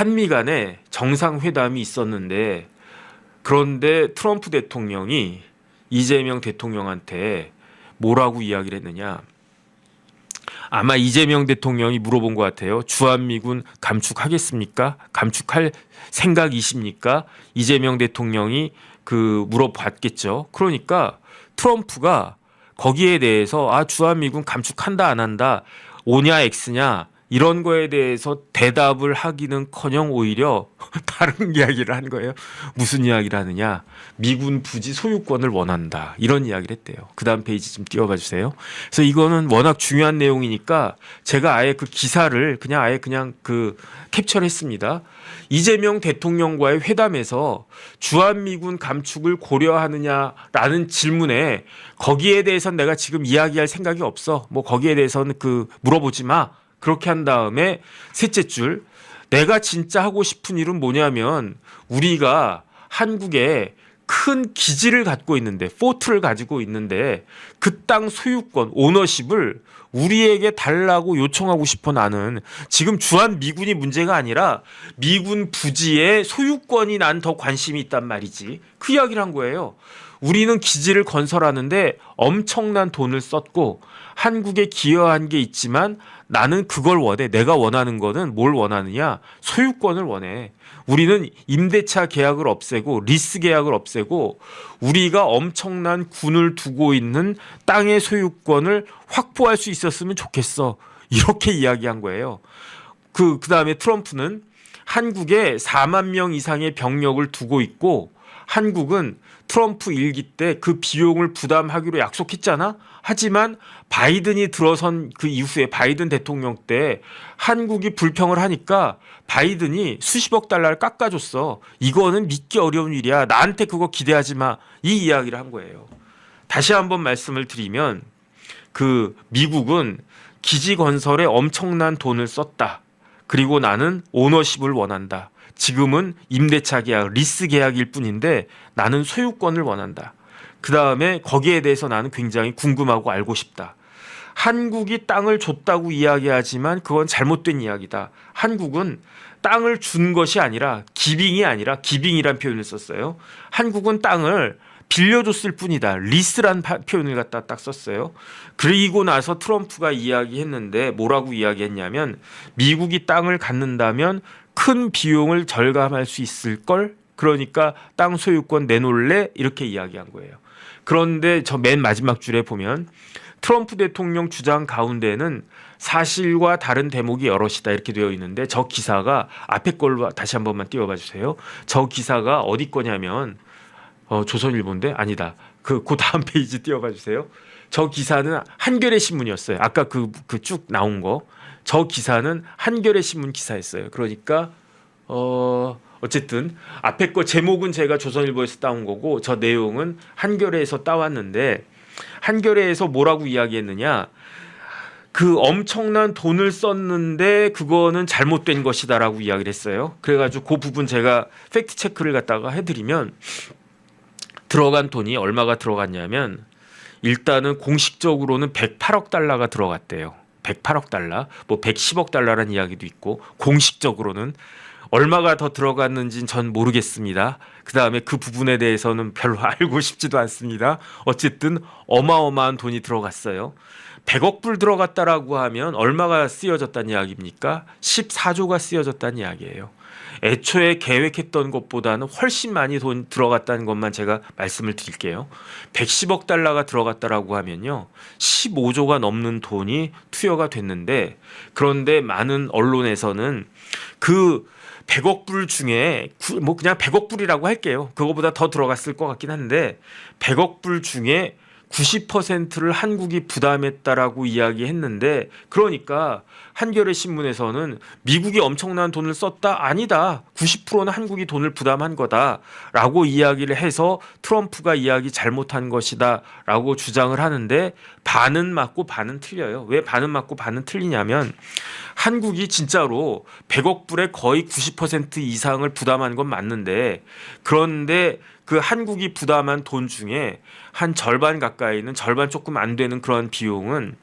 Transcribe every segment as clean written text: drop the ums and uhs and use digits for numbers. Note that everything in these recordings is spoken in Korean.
한미 간에 정상회담이 있었는데 그런데 트럼프 대통령이 이재명 대통령한테 뭐라고 이야기를 했느냐. 아마 이재명 대통령이 물어본 것 같아요. 주한미군 감축하겠습니까? 감축할 생각이십니까? 이재명 대통령이 물어봤겠죠. 그러니까 트럼프가 거기에 대해서 주한미군 감축한다 안 한다 O냐 X냐 이런 거에 대해서 대답을 하기는커녕 오히려 다른 이야기를 한 거예요. 무슨 이야기를 하느냐. 미군 부지 소유권을 원한다. 이런 이야기를 했대요. 그 다음 페이지 좀 띄워봐 주세요. 그래서 이거는 워낙 중요한 내용이니까 제가 아예 그 기사를 그냥 캡처를 했습니다. 이재명 대통령과의 회담에서 주한미군 감축을 고려하느냐라는 질문에 거기에 대해서는 내가 지금 이야기할 생각이 없어. 뭐 거기에 대해서는 물어보지 마. 그렇게 한 다음에 셋째 줄 내가 진짜 하고 싶은 일은 뭐냐면 우리가 한국에 큰 기지를 갖고 있는데 포트를 가지고 있는데 그 땅 소유권 오너십을 우리에게 달라고 요청하고 싶어. 나는 지금 주한 미군이 문제가 아니라 미군 부지의 소유권이 난 더 관심이 있단 말이지. 그 이야기를 한 거예요. 우리는 기지를 건설하는데 엄청난 돈을 썼고 한국에 기여한 게 있지만 나는 그걸 원해. 내가 원하는 거는 뭘 원하느냐? 소유권을 원해. 우리는 임대차 계약을 없애고 리스 계약을 없애고 우리가 엄청난 군을 두고 있는 땅의 소유권을 확보할 수 있었으면 좋겠어. 이렇게 이야기한 거예요. 그다음에 트럼프는 한국에 4만 명 이상의 병력을 두고 있고 한국은 트럼프 일기 때 그 비용을 부담하기로 약속했잖아. 하지만 바이든이 들어선 그 이후에 바이든 대통령 때 한국이 불평을 하니까 바이든이 수십억 달러를 깎아줬어. 이거는 믿기 어려운 일이야. 나한테 그거 기대하지 마. 이 이야기를 한 거예요. 다시 한번 말씀을 드리면 미국은 기지 건설에 엄청난 돈을 썼다. 그리고 나는 오너십을 원한다. 지금은 임대차 계약, 리스 계약일 뿐인데 나는 소유권을 원한다. 그 다음에 거기에 대해서 나는 굉장히 궁금하고 알고 싶다. 한국이 땅을 줬다고 이야기하지만 그건 잘못된 이야기다. 한국은 땅을 준 것이 아니라 기빙이란 표현을 썼어요. 한국은 땅을 빌려줬을 뿐이다. 리스란 표현을 갖다 딱 썼어요. 그리고 나서 트럼프가 이야기했는데 뭐라고 이야기했냐면 미국이 땅을 갖는다면 큰 비용을 절감할 수 있을 걸. 그러니까 땅 소유권 내놓을래? 이렇게 이야기한 거예요. 그런데 저 맨 마지막 줄에 보면 트럼프 대통령 주장 가운데는 사실과 다른 대목이 여럿이다 이렇게 되어 있는데 저 기사가 앞에 걸로 다시 한 번만 띄워봐 주세요. 저 기사가 어디 거냐면 조선일보인데 아니다. 그 다음 페이지 띄워봐 주세요. 저 기사는 한겨레 신문이었어요. 아까 쭉 나온 거. 저 기사는 한겨레 신문 기사였어요. 그러니까 어쨌든 앞에 거 제목은 제가 조선일보에서 따온 거고 저 내용은 한겨레에서 따왔는데 한겨레에서 뭐라고 이야기했느냐. 엄청난 돈을 썼는데 그거는 잘못된 것이다라고 이야기를 했어요. 그래가지고 그 부분 제가 팩트 체크를 갖다가 해드리면 들어간 돈이 얼마가 들어갔냐면 일단은 공식적으로는 108억 달러가 들어갔대요. 108억 달러, 뭐 110억 달러라는 이야기도 있고 공식적으로는 얼마가 더 들어갔는지는 전 모르겠습니다. 그다음에 그 부분에 대해서는 별로 알고 싶지도 않습니다. 어쨌든 어마어마한 돈이 들어갔어요. 100억 불 들어갔다라고 하면 얼마가 쓰여졌다는 이야기입니까? 14조가 쓰여졌다는 이야기예요. 애초에 계획했던 것보다는 훨씬 많이 돈 들어갔다는 것만 제가 말씀을 드릴게요. 110억 달러가 들어갔다라고 하면요. 15조가 넘는 돈이 투여가 됐는데 그런데 많은 언론에서는 100억 불 중에 뭐 그냥 100억 불이라고 할게요. 그거보다 더 들어갔을 것 같긴 한데 100억 불 중에 90%를 한국이 부담했다라고 이야기했는데 그러니까 한겨레 신문에서는 미국이 엄청난 돈을 썼다? 아니다. 90%는 한국이 돈을 부담한 거다라고 이야기를 해서 트럼프가 이야기 잘못한 것이다라고 주장을 하는데 반은 맞고 반은 틀려요. 왜 반은 맞고 반은 틀리냐면 한국이 진짜로 100억 불의 거의 90% 이상을 부담한 건 맞는데 그런데 한국이 부담한 돈 중에 한 절반 가까이는 절반 조금 안 되는 그런 비용은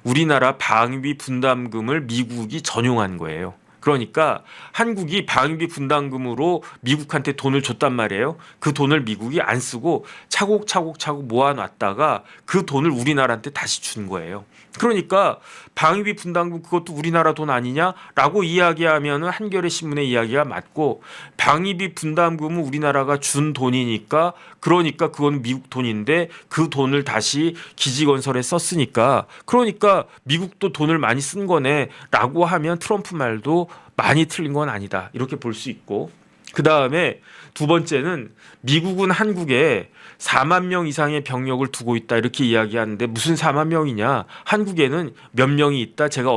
우리나라 방위 분담금을 미국이 전용한 거예요. 그러니까 한국이 방위비 분담금으로 미국한테 돈을 줬단 말이에요. 그 돈을 미국이 안 쓰고 차곡차곡 모아놨다가 그 돈을 우리나라한테 다시 준 거예요. 그러니까 방위비 분담금 그것도 우리나라 돈 아니냐라고 이야기하면은 한겨레 신문의 이야기가 맞고, 방위비 분담금은 우리나라가 준 돈이니까, 그러니까 그건 미국 돈인데 그 돈을 다시 기지건설에 썼으니까 그러니까 미국도 돈을 많이 쓴 거네라고 하면 트럼프 말도 많이 틀린 건 아니다, 이렇게 볼 수 있고, 그 다음에 두 번째는 미국은 한국에 4만 명 이상의 병력을 두고 있다 이렇게 이야기하는데 무슨 4만 명이냐? 한국에는 몇 명이 있다. 제가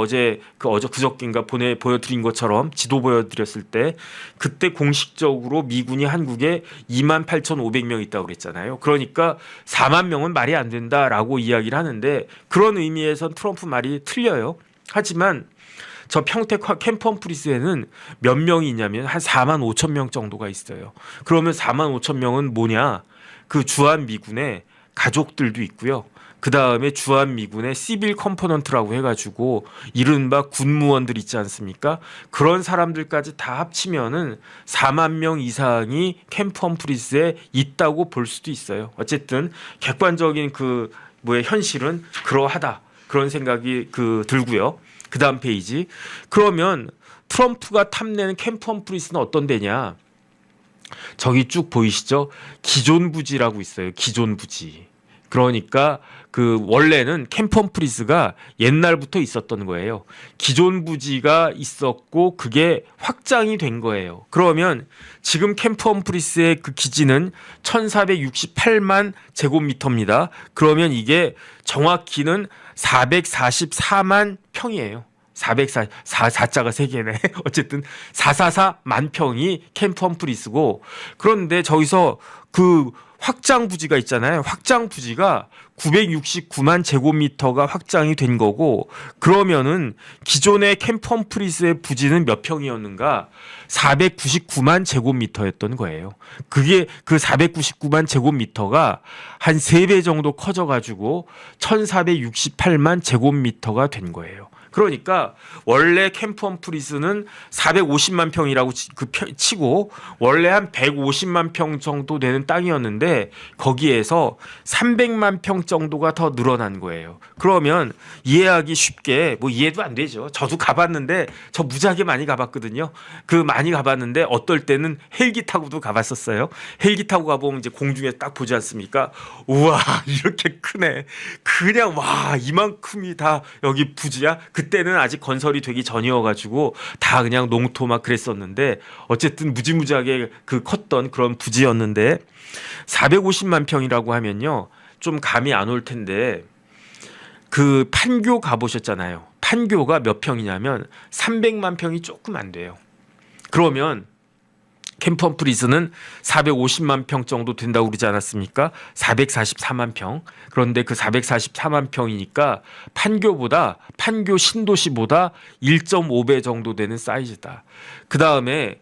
그저께인가 보여드린 것처럼 지도 보여드렸을 때 그때 공식적으로 미군이 한국에 28,500명 있다고 그랬잖아요. 그러니까 4만 명은 말이 안 된다라고 이야기를 하는데 그런 의미에선 트럼프 말이 틀려요. 하지만 저 평택 캠프 험프리스에는 몇 명이 있냐면 한 4만 5천 명 정도가 있어요. 그러면 4만 5천 명은 뭐냐? 그 주한미군의 가족들도 있고요. 그 다음에 주한미군의 시빌 컴포넌트라고 해가지고 이른바 군무원들 있지 않습니까? 그런 사람들까지 다 합치면은 4만 명 이상이 캠프 험프리스에 있다고 볼 수도 있어요. 어쨌든 객관적인 현실은 그러하다, 그런 생각이 들고요. 그 다음 페이지. 그러면 트럼프가 탐내는 캠프 험프리스는 어떤 데냐? 저기 쭉 보이시죠? 기존 부지라고 있어요. 기존 부지. 그러니까 원래는 캠프 험프리스가 옛날부터 있었던 거예요. 기존 부지가 있었고 그게 확장이 된 거예요. 그러면 지금 캠프 험프리스의 그 기지는 1468만 제곱미터입니다. 그러면 이게 정확히는 444만 평이에요. 4자가 3개네. 어쨌든 444만 평이 캠프 험프리스고, 그런데 저기서 그 확장 부지가 있잖아요. 확장 부지가 969만 제곱미터가 확장이 된 거고, 그러면은 기존의 캠프 험프리스의 부지는 몇 평이었는가? 499만 제곱미터였던 거예요. 그게 그 499만 제곱미터가 한 3배 정도 커져가지고 1468만 제곱미터가 된 거예요. 그러니까 원래 캠프 험프리스는 450만 평이라고 치고 원래 한 150만 평 정도 되는 땅이었는데 거기에서 300만 평 정도가 더 늘어난 거예요. 그러면 이해하기 쉽게, 이해도 안 되죠. 저도 가봤는데 저 무지하게 많이 가봤거든요. 많이 가봤는데 어떨 때는 헬기 타고도 가봤었어요. 헬기 타고 가보면 이제 공중에 딱 보지 않습니까? 우와, 이렇게 크네. 그냥 와, 이만큼이 다 여기 부지야? 그때는 아직 건설이 되기 전이어가지고 다 그냥 농토 막 그랬었는데 어쨌든 무지무지하게 컸던 그런 부지였는데, 450만 평이라고 하면요 좀 감이 안 올 텐데 판교 가보셨잖아요. 판교가 몇 평이냐면 300만 평이 조금 안 돼요. 그러면 캠프 험프리스는 450만 평 정도 된다고 그러지 않았습니까? 444만 평. 그런데 그 444만 평이니까 판교 신도시보다 1.5배 정도 되는 사이즈다. 그 다음에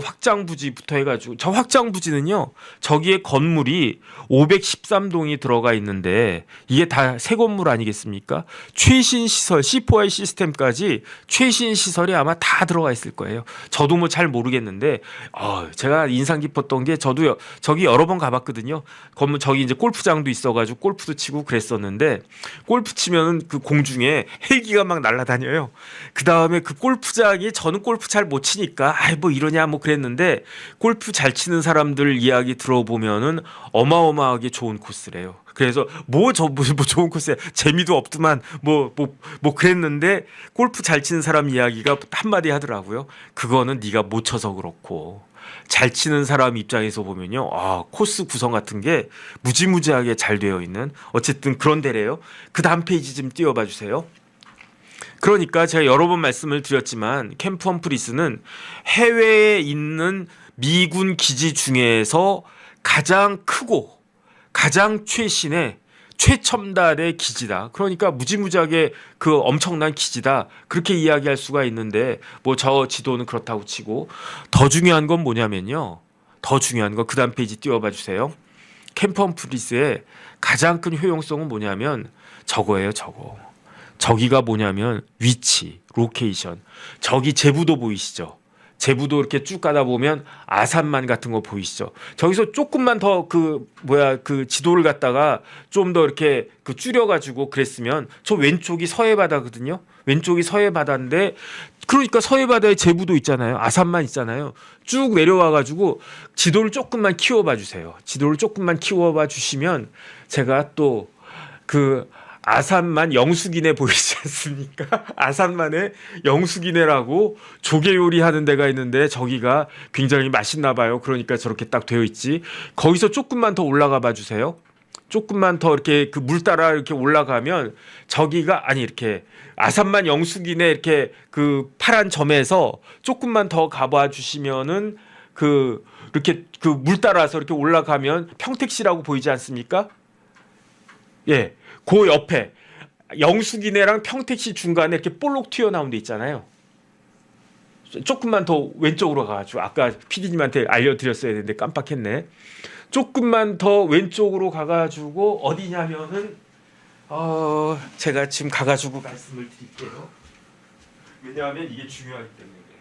확장 부지부터 해가지고, 저 확장 부지는요, 저기에 건물이 513동이 들어가 있는데 이게 다 새 건물 아니겠습니까? 최신 시설, C4I 시스템까지 최신 시설이 아마 다 들어가 있을 거예요. 저도 잘 모르겠는데, 제가 인상 깊었던 게, 저도 저기 여러 번 가봤거든요. 저기 이제 골프장도 있어가지고 골프도 치고 그랬었는데, 골프 치면은 그 공중에 헬기가 막 날아다녀요. 그 다음에 그 골프장이, 저는 골프 잘 못 치니까 이러냐 그랬는데, 골프 잘 치는 사람들 이야기 들어보면은 어마어마하게 좋은 코스래요. 그래서 좋은 코스야, 재미도 없더만 그랬는데, 골프 잘 치는 사람 이야기가 한마디 하더라고요. 그거는 네가 못 쳐서 그렇고, 잘 치는 사람 입장에서 보면요, 코스 구성 같은 게 무지무지하게 잘 되어 있는, 어쨌든 그런 데래요. 그 다음 페이지 좀 띄워봐 주세요. 그러니까 제가 여러 번 말씀을 드렸지만 캠프 험프리스는 해외에 있는 미군 기지 중에서 가장 크고 가장 최첨단의 기지다. 그러니까 무지무지하게 엄청난 기지다, 그렇게 이야기할 수가 있는데, 저 지도는 그렇다고 치고, 더 중요한 건 뭐냐면요, 더 중요한 건 그 다음 페이지 띄워봐 주세요. 캠프 험프리스의 가장 큰 효용성은 뭐냐면 저거예요. 저기가 뭐냐면 위치, 로케이션. 저기 제부도 보이시죠? 제부도 이렇게 쭉 가다 보면 아산만 같은 거 보이시죠? 저기서 조금만 더 그 지도를 갖다가 좀 더 이렇게 그 줄여가지고 그랬으면 저 왼쪽이 서해 바다거든요. 왼쪽이 서해 바다인데 그러니까 서해 바다에 제부도 있잖아요. 아산만 있잖아요. 쭉 내려와가지고 지도를 조금만 키워봐 주세요. 지도를 조금만 키워봐 주시면 제가 또 그 아산만 영수기내 보이지 않습니까? 아산만에 영수기내라고 조개 요리하는 데가 있는데 저기가 굉장히 맛있나 봐요. 그러니까 저렇게 딱 되어 있지. 거기서 조금만 더 올라가 봐 주세요. 조금만 더 이렇게 그 물 따라 이렇게 올라가면 저기가 아니 이렇게 아산만 영수기내 이렇게 그 파란 점에서 조금만 더 가봐 주시면은 그 이렇게 그 물 따라서 이렇게 올라가면 평택시라고 보이지 않습니까? 예, 그 옆에 영수기내랑 평택시 중간에 이렇게 볼록 튀어나온 데 있잖아요. 조금만 더 왼쪽으로 가가지고 아까 PD님한테 알려드렸어야 되는데 깜빡했네. 조금만 더 왼쪽으로 가가지고 어디냐면은 제가 지금 가가지고 말씀을 드릴게요. 왜냐하면 이게 중요하기 때문에 그래.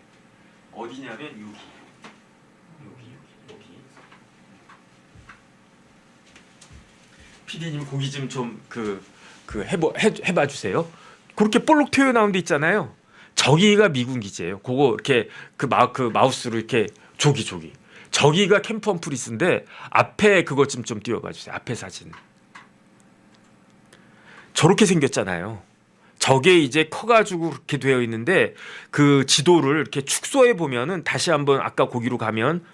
어디냐면 여기. PD님 고기 좀 해봐 주세요. 그렇게 볼록 튀어나온 데 있잖아요. 저기가 미군 기지예요. 그거 이렇게 그 마우스로 이렇게 조기. 저기가 캠프 험프리스인데 앞에 그것 좀 띄워봐 주세요. 앞에 사진. 저렇게 생겼잖아요. 저게 이제 커가지고 그렇게 되어 있는데 그 지도를 이렇게 축소해 보면은 다시 한번 아까 거기로 가면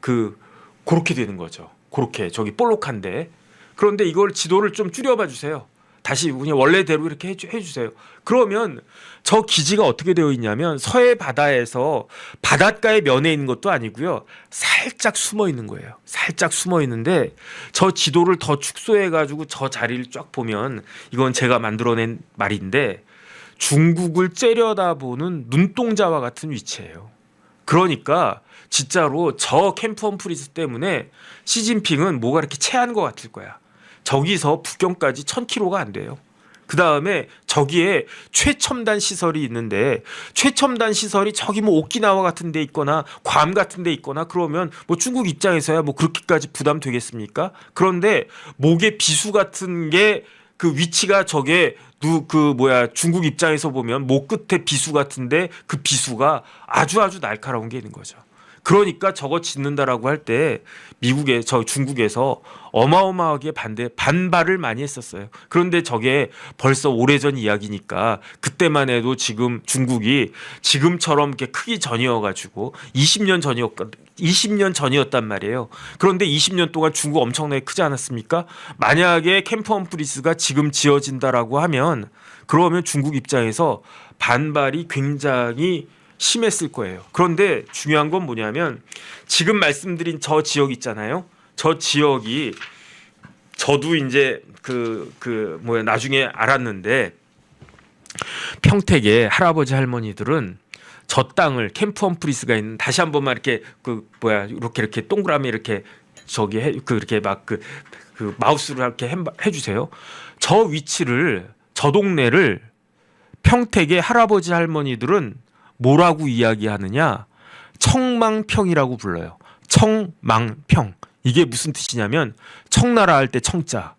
그렇게 되는 거죠. 그렇게 저기 볼록한데. 그런데 이걸 지도를 좀 줄여봐 주세요. 다시 그냥 원래대로 이렇게 해주세요. 그러면 저 기지가 어떻게 되어 있냐면 서해 바다에서 바닷가의 면에 있는 것도 아니고요. 살짝 숨어 있는 거예요. 살짝 숨어 있는데 저 지도를 더 축소해가지고 저 자리를 쫙 보면 이건 제가 만들어낸 말인데 중국을 째려다보는 눈동자와 같은 위치예요. 그러니까 진짜로 저 캠프 험프리스 때문에 시진핑은 뭐가 이렇게 체한 것 같을 거야. 저기서 북경까지 1000km가 안 돼요. 그 다음에 저기에 최첨단 시설이 있는데 최첨단 시설이 저기 뭐 오키나와 같은 데 있거나 괌 같은 데 있거나 그러면 뭐 중국 입장에서야 뭐 그렇게까지 부담 되겠습니까? 그런데 목에 비수 같은 게 그 위치가 저게 중국 입장에서 보면 목 끝에 비수 같은데 그 비수가 아주 날카로운 게 있는 거죠. 그러니까 저거 짓는다라고 할 때 중국에서 어마어마하게 반발을 많이 했었어요. 그런데 저게 벌써 오래전 이야기니까 그때만 해도 지금 중국이 지금처럼 이렇게 크기 전이어가지고 20년 전이었단 말이에요. 그런데 20년 동안 중국 엄청나게 크지 않았습니까? 만약에 캠프 험프리스가 지금 지어진다라고 하면 그러면 중국 입장에서 반발이 굉장히 심했을 거예요. 그런데 중요한 건 뭐냐면 지금 말씀드린 저 지역 있잖아요. 저 지역이 저도 이제 나중에 알았는데 평택의 할아버지 할머니들은 저 땅을 캠프 험프리스가 있는 다시 한 번만 이렇게 이렇게 동그라미 이렇게 이렇게 막 마우스로 이렇게 해주세요. 저 위치를 저 동네를 평택의 할아버지 할머니들은 뭐라고 이야기하느냐? 청망평이라고 불러요. 청망평. 이게 무슨 뜻이냐면 청나라 할 때 청자,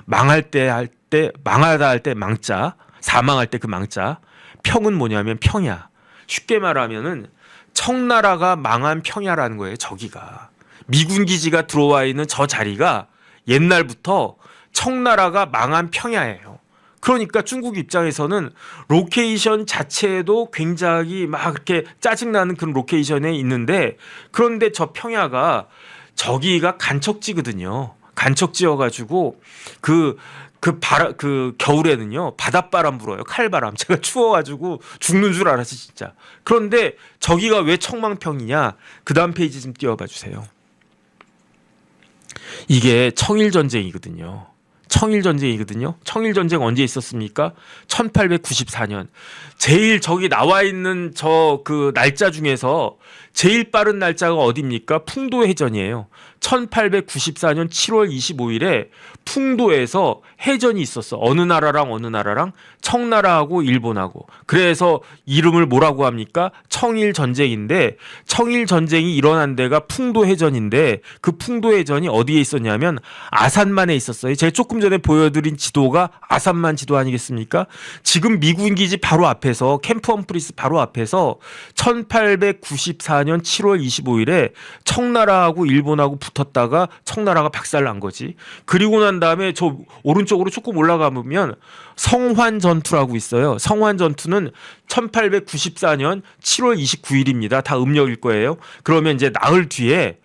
망하다 할 때 망자, 사망할 때 그 망자. 평은 뭐냐면 평야. 쉽게 말하면은 청나라가 망한 평야라는 거예요. 저기가 미군 기지가 들어와 있는 저 자리가 옛날부터 청나라가 망한 평야예요. 그러니까 중국 입장에서는 로케이션 자체도 굉장히 막 그렇게 짜증나는 그런 로케이션에 있는데 그런데 저 평야가 저기가 간척지거든요. 간척지여가지고 겨울에는요 바닷바람 불어요. 칼바람. 제가 추워가지고 죽는 줄 알았어 진짜. 그런데 저기가 왜 청망평이냐? 그 다음 페이지 좀 띄워봐 주세요. 이게 청일전쟁이거든요. 청일전쟁이거든요. 청일전쟁 언제 있었습니까? 1894년. 제일 저기 나와 있는 저 그 날짜 중에서 제일 빠른 날짜가 어디입니까? 풍도해전이에요. 1894년 7월 25일에 풍도에서 해전이 있었어. 어느 나라랑 어느 나라랑? 청나라하고 일본하고. 그래서 이름을 뭐라고 합니까? 청일전쟁인데, 청일전쟁이 일어난 데가 풍도해전인데, 그 풍도해전이 어디에 있었냐면 아산만에 있었어요. 제가 조금 전에 보여드린 지도가 아산만 지도 아니겠습니까? 지금 미군 기지 바로 앞에서, 캠프 험프리스 바로 앞에서 1894년 7월 25일에 청나라하고 일본하고 붙었다가 청나라가 박살난 거지. 그리고 난 다음에 저 오른쪽으로 조금 올라가보면 성환 전투라고 있어요. 성환 전투는 1894년 7월 29일입니다. 다 음력일 거예요. 그러면 이제 나흘 뒤에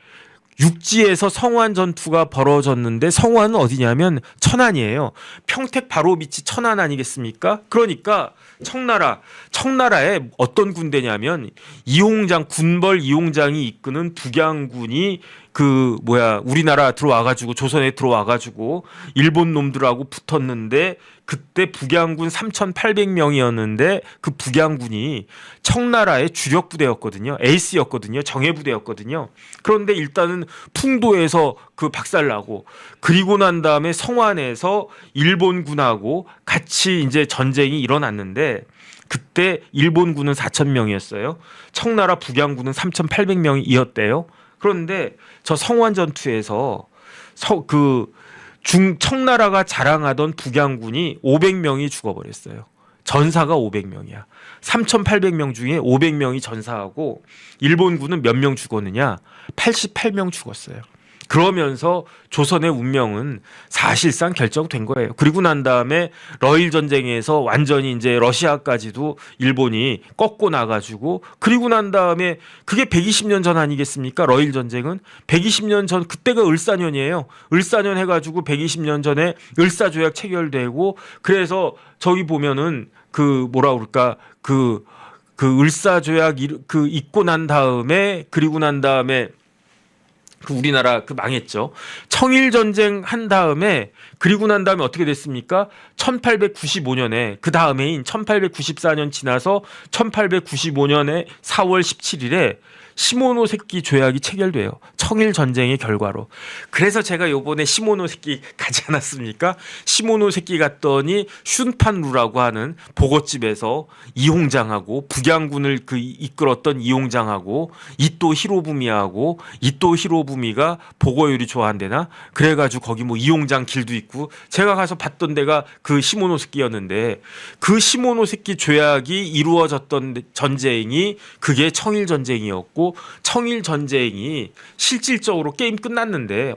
육지에서 성환 전투가 벌어졌는데, 성환은 어디냐면 천안이에요. 평택 바로 밑이 천안 아니겠습니까? 그러니까 청나라에 어떤 군대냐면 군벌 이홍장이 이끄는 북양군이 우리나라 들어와가지고, 조선에 들어와가지고 일본 놈들하고 붙었는데, 그때 북양군 3,800명이었는데 그 북양군이 청나라의 주력 부대였거든요. 에이스였거든요. 정예 부대였거든요. 그런데 일단은 풍도에서 그 박살나고, 그리고 난 다음에 성안에서 일본군하고 같이 이제 전쟁이 일어났는데, 그때 일본군은 4,000명이었어요. 청나라 북양군은 3,800명이었대요. 그런데 저 성환 전투에서 청나라가 자랑하던 북양군이 500명이 죽어버렸어요. 전사가 500명이야. 3,800명 중에 500명이 전사하고, 일본군은 몇 명 죽었느냐? 88명 죽었어요. 그러면서 조선의 운명은 사실상 결정된 거예요. 그리고 난 다음에 러일 전쟁에서 완전히 이제 러시아까지도 일본이 꺾고 나가지고, 그리고 난 다음에 그게 120년 전 아니겠습니까? 러일 전쟁은 120년 전, 그때가 을사년이에요. 을사년 해가지고 120년 전에 을사조약 체결되고, 그래서 저기 보면은 그 을사조약 있고 난 다음에, 그리고 난 다음에 우리나라 망했죠. 청일전쟁 한 다음에, 그리고 난 다음에 어떻게 됐습니까? 1895년에, 그 다음해인 1894년 지나서 1895년에 4월 17일에 시모노세키 조약이 체결돼요. 청일전쟁의 결과로. 그래서 제가 요번에 시모노세키 가지 않았습니까? 시모노세키 갔더니 슌판루라고 하는 보거집에서 이홍장하고, 북양군을 이끌었던 이홍장하고, 이토 히로부미가 보거요리 좋아한대나? 그래가지고 거기 이홍장 길도 있고, 제가 가서 봤던 데가 그 시모노세키였는데, 그 시모노세키 조약이 이루어졌던 전쟁이 그게 청일전쟁이었고, 청일전쟁이 실질적으로 게임 끝났는데,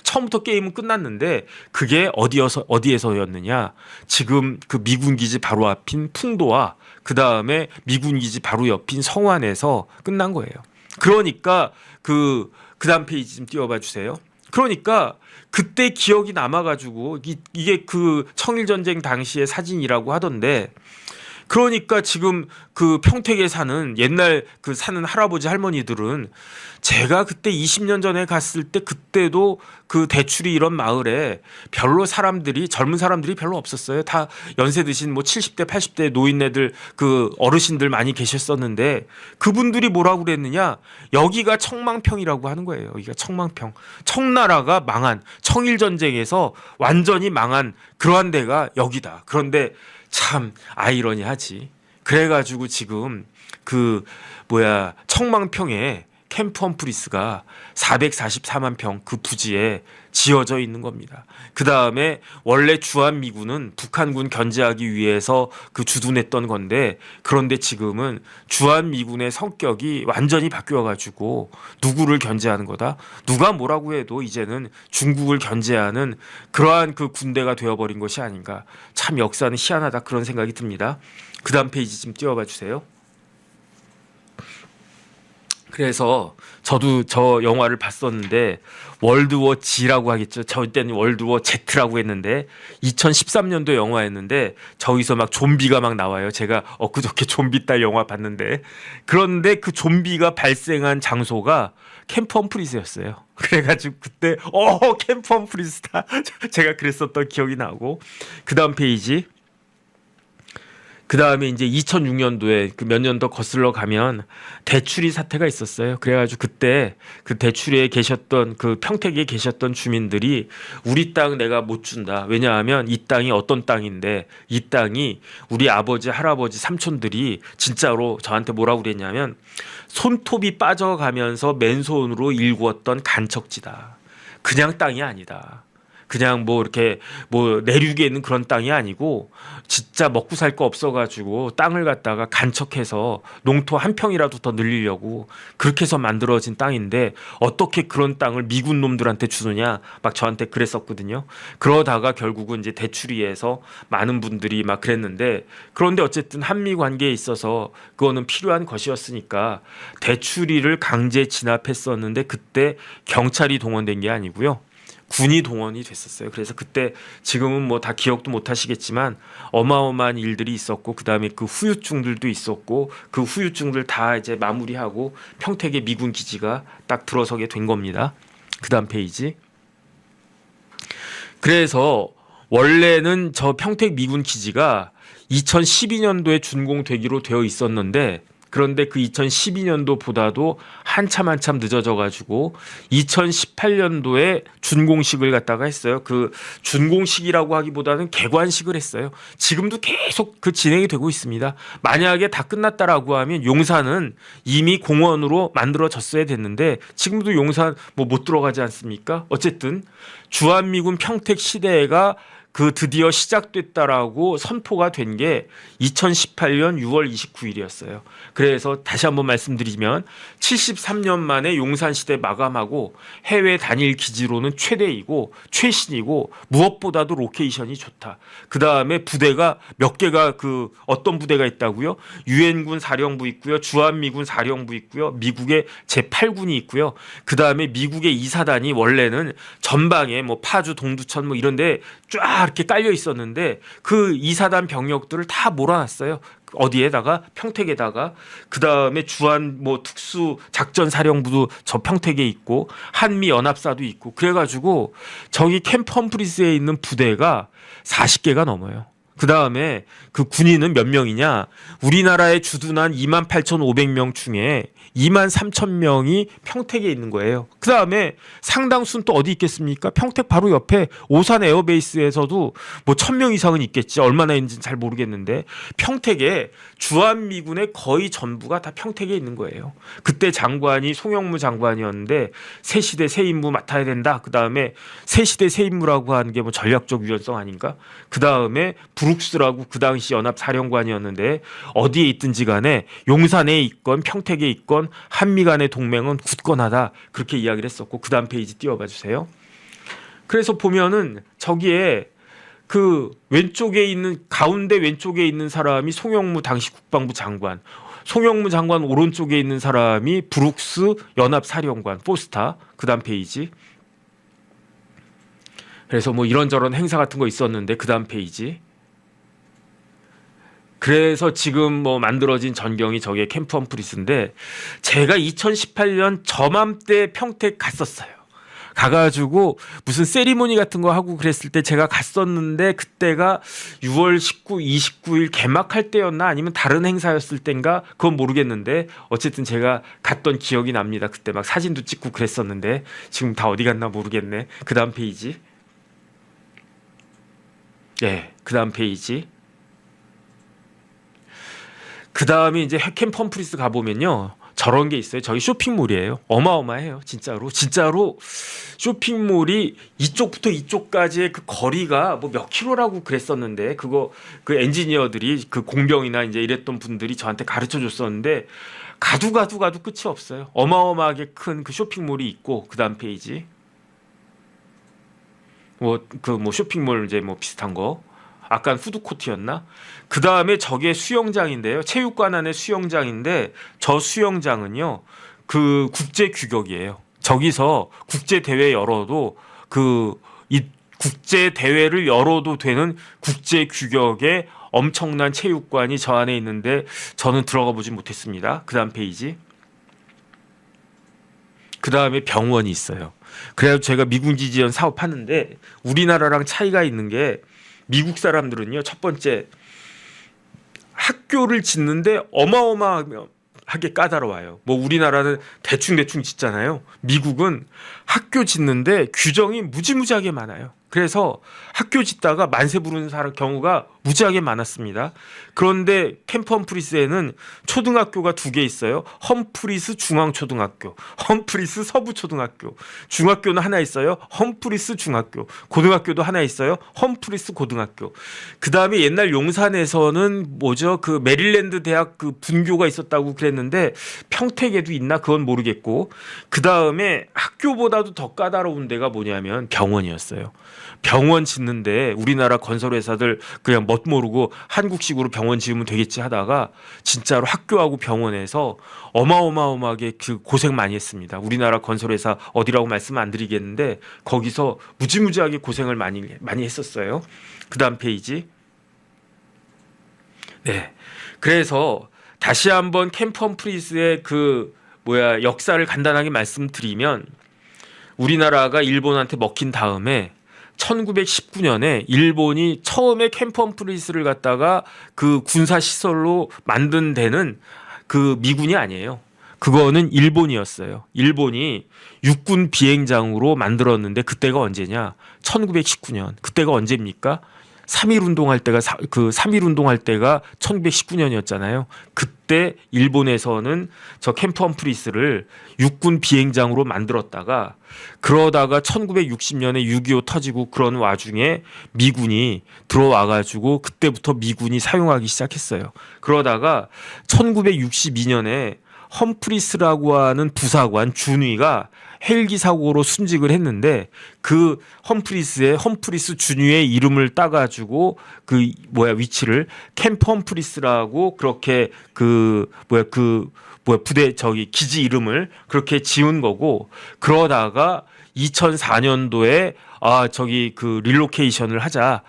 처음부터 게임은 끝났는데, 그게 어디에서였느냐? 지금 그 미군 기지 바로 앞인 풍도와 그 다음에 미군 기지 바로 옆인 성안에서 끝난 거예요. 그러니까 그 다음 페이지 좀 띄워봐 주세요. 그러니까 그때 기억이 남아가지고, 이게 그 청일전쟁 당시의 사진이라고 하던데, 그러니까 지금 그 평택에 사는 옛날 사는 할아버지 할머니들은, 제가 그때 20년 전에 갔을 때 그때도 그 대출이 이런 마을에 별로 젊은 사람들이 별로 없었어요. 다 연세 드신 70대 80대 노인네들, 어르신들 많이 계셨었는데, 그분들이 뭐라고 그랬느냐? 여기가 청망평이라고 하는 거예요. 여기가 청망평. 청나라가 망한, 청일전쟁에서 완전히 망한 그러한 데가 여기다. 그런데 참 아이러니하지. 그래가지고 지금 청망평에 캠프 험프리스가 444만 평 그 부지에 지어져 있는 겁니다. 그 다음에 원래 주한미군은 북한군 견제하기 위해서 주둔했던 건데, 그런데 지금은 주한미군의 성격이 완전히 바뀌어가지고 누구를 견제하는 거다? 누가 뭐라고 해도 이제는 중국을 견제하는 그러한 군대가 되어버린 것이 아닌가. 참 역사는 희한하다, 그런 생각이 듭니다. 그 다음 페이지 좀 띄워봐 주세요. 그래서 저도 저 영화를 봤었는데 월드워 G라고 하겠죠. 저 때는 월드워 Z라고 했는데 2013년도 영화였는데 저기서 막 좀비가 막 나와요. 제가 엊그저께 좀비 딸 영화 봤는데 그런데 그 좀비가 발생한 장소가 캠프 험프리스였어요. 그래가지고 그때 캠프 험프리스다. 제가 그랬었던 기억이 나고 그 다음 페이지. 그 다음에 이제 2006년도에 그 몇 년 더 거슬러 가면 대추리 사태가 있었어요. 그래가지고 그때 그 대추리에 계셨던 그 평택에 계셨던 주민들이 우리 땅 내가 못 준다. 왜냐하면 이 땅이 어떤 땅인데 이 땅이 우리 아버지, 할아버지, 삼촌들이 진짜로 저한테 뭐라고 그랬냐면 손톱이 빠져가면서 맨손으로 일구었던 간척지다. 그냥 땅이 아니다. 그냥 뭐 이렇게 뭐 내륙에 있는 그런 땅이 아니고 진짜 먹고 살 거 없어가지고 땅을 갖다가 간척해서 농토 한 평이라도 더 늘리려고 그렇게 해서 만들어진 땅인데 어떻게 그런 땅을 미군 놈들한테 주느냐 막 저한테 그랬었거든요. 그러다가 결국은 이제 대추리에서 많은 분들이 막 그랬는데 그런데 어쨌든 한미 관계에 있어서 그거는 필요한 것이었으니까 대추리를 강제 진압했었는데 그때 경찰이 동원된 게 아니고요. 군이 동원이 됐었어요. 그래서 그때 지금은 뭐 다 기억도 못 하시겠지만 어마어마한 일들이 있었고 그다음에 그 후유증들도 있었고 그 후유증들 다 이제 마무리하고 평택의 미군 기지가 딱 들어서게 된 겁니다. 그다음 페이지. 그래서 원래는 저 평택 미군 기지가 2012년도에 준공되기로 되어 있었는데 그런데 그 2012년도보다도 한참 늦어져 가지고 2018년도에 준공식을 갖다가 했어요. 그 준공식이라고 하기보다는 개관식을 했어요. 지금도 계속 그 진행이 되고 있습니다. 만약에 다 끝났다라고 하면 용산은 이미 공원으로 만들어졌어야 됐는데 지금도 용산 뭐 못 들어가지 않습니까? 어쨌든 주한미군 평택 시대가 그 드디어 시작됐다라고 선포가 된 게 2018년 6월 29일이었어요. 그래서 다시 한번 말씀드리면 73년 만에 용산시대 마감하고 해외 단일 기지로는 최대이고 최신이고 무엇보다도 로케이션이 좋다. 그 다음에 부대가 몇 개가 그 어떤 부대가 있다고요? 유엔군 사령부 있고요. 주한미군 사령부 있고요. 미국의 제8군이 있고요. 그 다음에 미국의 2사단이 원래는 전방에 뭐 파주, 동두천 뭐 이런데 쫙 이렇게 깔려 있었는데 그 2사단 병력들을 다 몰아놨어요. 어디에다가 평택에다가 그 다음에 주한 뭐 특수 작전 사령부도 저 평택에 있고 한미 연합사도 있고 그래가지고 저기 캠프 험프리스에 있는 부대가 40개가 넘어요. 그 다음에 그 군인은 몇 명이냐? 우리나라에 주둔한 28,500명 중에 23,000명이 평택에 있는 거예요. 그 다음에 상당수는 또 어디 있겠습니까? 평택 바로 옆에 오산 에어베이스에서도 뭐 1,000명 이상은 있겠지. 얼마나 있는지는 잘 모르겠는데 평택에 주한미군의 거의 전부가 다 평택에 있는 거예요. 그때 장관이 송영무 장관이었는데 새 시대 새 임무 맡아야 된다. 그 다음에 새 시대 새 임무라고 하는 게 뭐 전략적 유연성 아닌가? 그 다음에 브룩스라고 그 당시 연합사령관이었는데 어디에 있든지 간에 용산에 있건 평택에 있건 한미 간의 동맹은 굳건하다. 그렇게 이야기를 했었고 그 다음 페이지 띄워봐 주세요. 그래서 보면은 저기에 그 왼쪽에 있는 가운데 왼쪽에 있는 사람이 송영무 당시 국방부 장관, 송영무 장관 오른쪽에 있는 사람이 브룩스 연합사령관 포스타. 그 다음 페이지. 그래서 뭐 이런저런 행사 같은 거 있었는데 그 다음 페이지. 그래서 지금 뭐 만들어진 전경이 저게 캠프 험프리스인데 제가 2018년 저맘때 평택 갔었어요. 가가지고 무슨 세리머니 같은 거 하고 그랬을 때 제가 갔었는데 그때가 6월 29일 개막할 때였나 아니면 다른 행사였을 땐가 그건 모르겠는데 어쨌든 제가 갔던 기억이 납니다. 그때 막 사진도 찍고 그랬었는데 지금 다 어디 갔나 모르겠네. 그 다음 페이지. 예, 그 다음 페이지. 그 다음에 이제 캠프 험프리스 가보면요. 저런 게 있어요. 저기 쇼핑몰이에요. 어마어마해요. 진짜로 쇼핑몰이 이쪽부터 이쪽까지의 그 거리가 뭐 몇 킬로라고 그랬었는데 그거 그 엔지니어들이 그 공병이나 이제 이랬던 분들이 저한테 가르쳐 줬었는데 가도 끝이 없어요. 어마어마하게 큰 그 쇼핑몰이 있고 그 다음 페이지. 뭐 쇼핑몰 이제 뭐 비슷한 거. 아까 푸드코트였나? 그 다음에 저게 수영장인데요. 체육관 안에 수영장인데 저 수영장은요. 그 국제 규격이에요. 저기서 국제 대회 열어도 이 국제 대회를 열어도 되는 국제 규격의 엄청난 체육관이 저 안에 있는데 저는 들어가 보지 못했습니다. 그 다음 페이지. 그 다음에 병원이 있어요. 그래서 제가 미군기 지원 사업하는데 우리나라랑 차이가 있는 게 미국 사람들은요. 첫 번째 학교를 짓는데 어마어마하게 까다로워요. 뭐 우리나라는 대충 짓잖아요. 미국은 학교 짓는데 규정이 무지무지하게 많아요. 그래서 학교 짓다가 만세 부르는 경우가 무지하게 많았습니다. 그런데 캠프 험프리스에는 초등학교가 2개 있어요. 험프리스 중앙초등학교, 험프리스 서부초등학교. 중학교는 하나 있어요. 험프리스 중학교. 고등학교도 하나 있어요. 험프리스 고등학교. 그다음에 옛날 용산에서는 그 메릴랜드 대학 그 분교가 있었다고 그랬는데 평택에도 있나 그건 모르겠고. 그다음에 학교보다도 더 까다로운 데가 뭐냐면 병원이었어요. 병원 짓는데 우리나라 건설회사들 그냥 멋 모르고 한국식으로 병원 지으면 되겠지 하다가 진짜로 학교하고 병원에서 어마어마하게 그 고생 많이 했습니다. 우리나라 건설회사 어디라고 말씀 안 드리겠는데 거기서 무지무지하게 고생을 많이 했었어요. 그 다음 페이지. 네. 그래서 다시 한번 캠프 험프리스의 역사를 간단하게 말씀드리면 우리나라가 일본한테 먹힌 다음에 1919년에 일본이 처음에 캠프 험프리스를 갖다가 그 군사 시설로 만든 데는 그 미군이 아니에요. 그거는 일본이었어요. 일본이 육군 비행장으로 만들었는데 그때가 언제냐? 1919년. 그때가 언제입니까? 3.1 운동할 때가 1919년이었잖아요. 그때 일본에서는 저 캠프 험프리스를 육군 비행장으로 만들었다가 그러다가 1960년에 6.25 터지고 그런 와중에 미군이 들어와가지고 그때부터 미군이 사용하기 시작했어요. 그러다가 1962년에 험프리스라고 하는 부사관 준위가 헬기 사고로 순직을 했는데 그 험프리스 준위의 이름을 따가지고 위치를 캠프 험프리스라고 그렇게 부대 기지 이름을 그렇게 지은 거고 그러다가 2004년도에 릴로케이션을 하자.